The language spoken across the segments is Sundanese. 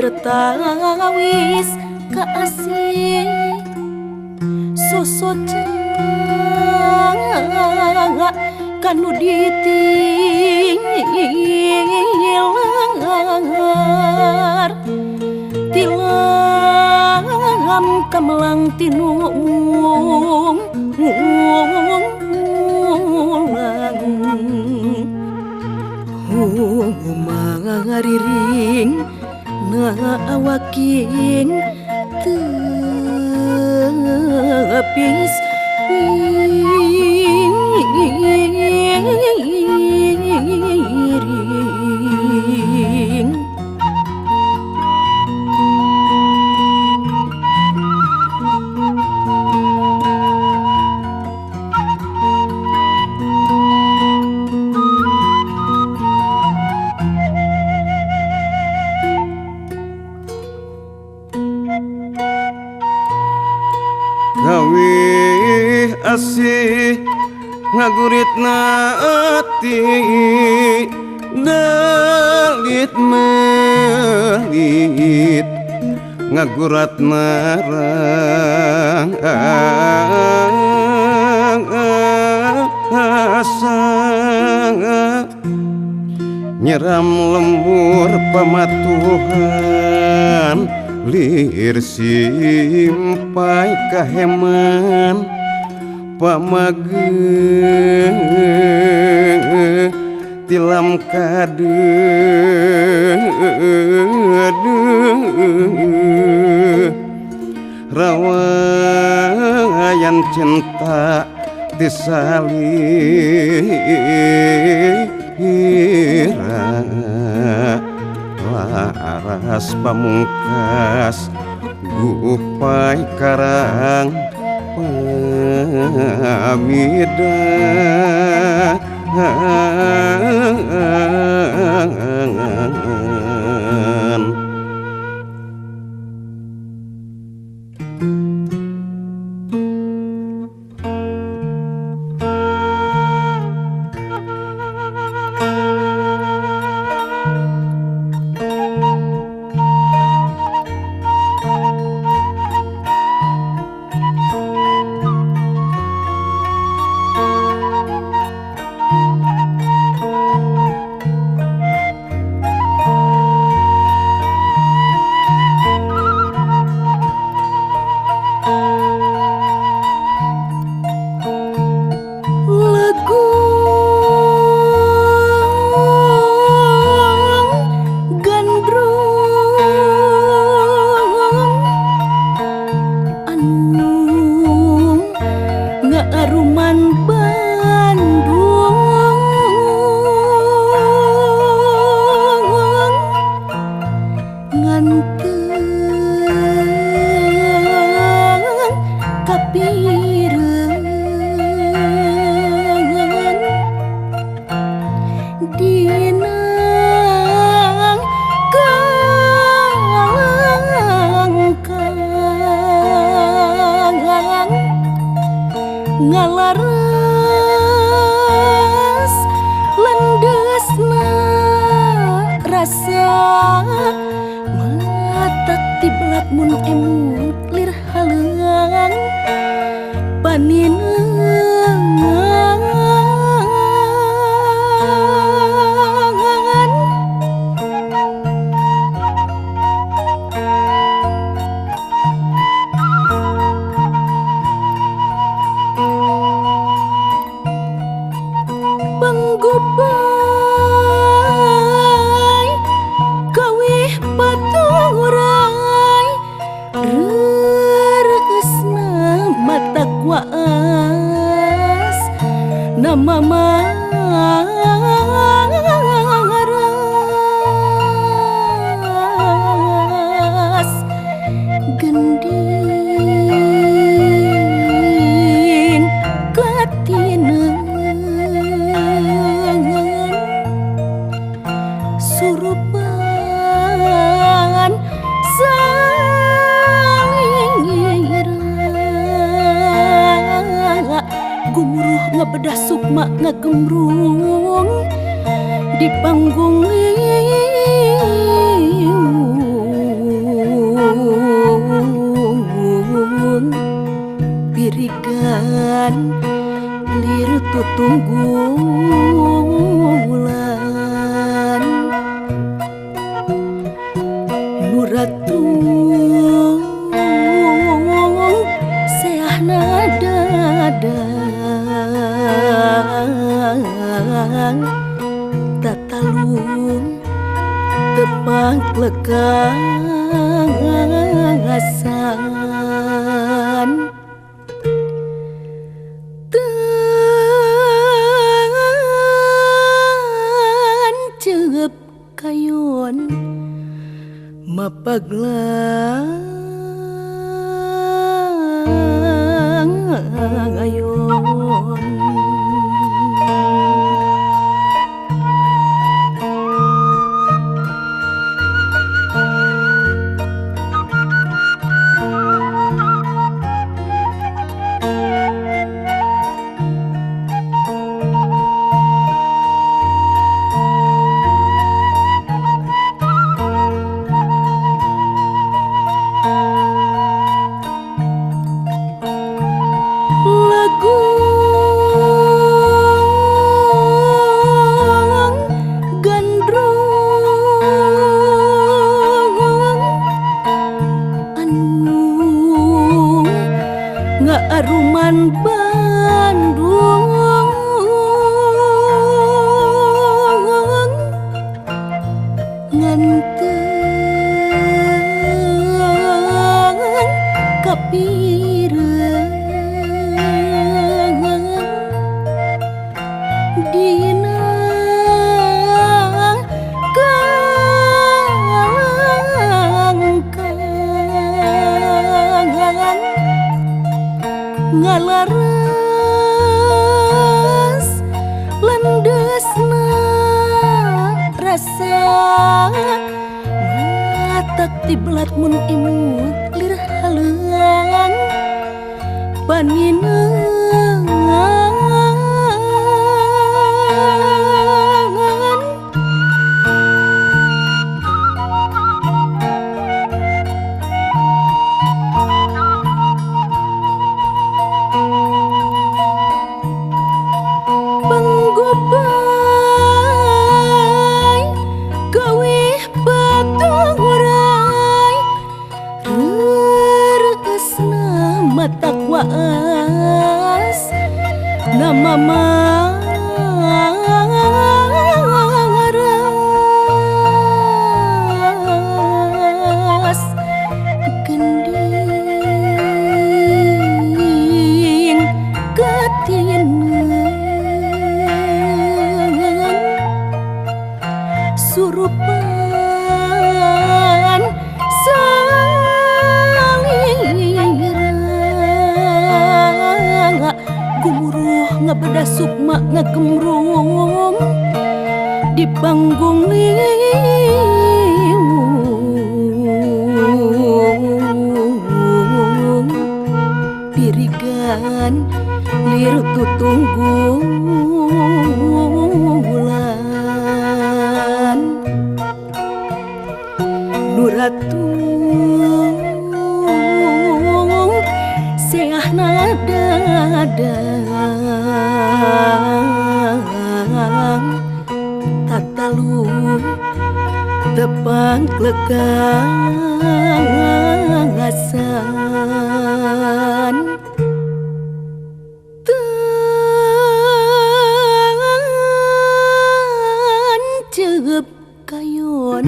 tetawis kaasih sosoca kanu ditinggilar tilam kamelang tinung mangariring na awaking tepis ring Gawih asih ngaguritna ati dalit melit ngaguratna rasa nyeram lembur pamatuhan lir simpai kaheman pamage tilam kade rawayan cinta disalira laras pamungkas gupai karang pamidan ngalaras lendesna rasa matak tiblat mun emut lir halang paninengan penggupai kawih paturai reresna mata kuas nama maras gending katina surupan salira gumuruh ngebedah sukma ngagemrung di panggung tutunggulan nuratung seahna dadang tatalung tepang lekang asan tan ceup kayon mapaglang ayon aruman Bandung nganteng kapireung dina kalangkang ngalaras landesna rasa matak tiblat mun imut lir haleang paninengan penggubay gawih paturai reresna matak waas nama maras gending katineuh surupan salirang gumuruh ngabedah sukma ngagemrung di panggung liung pirigan liru tutunggulan nuratung seahna dadang tatalung tepang lekang asan tan ceup kayon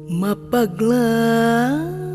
mapaglang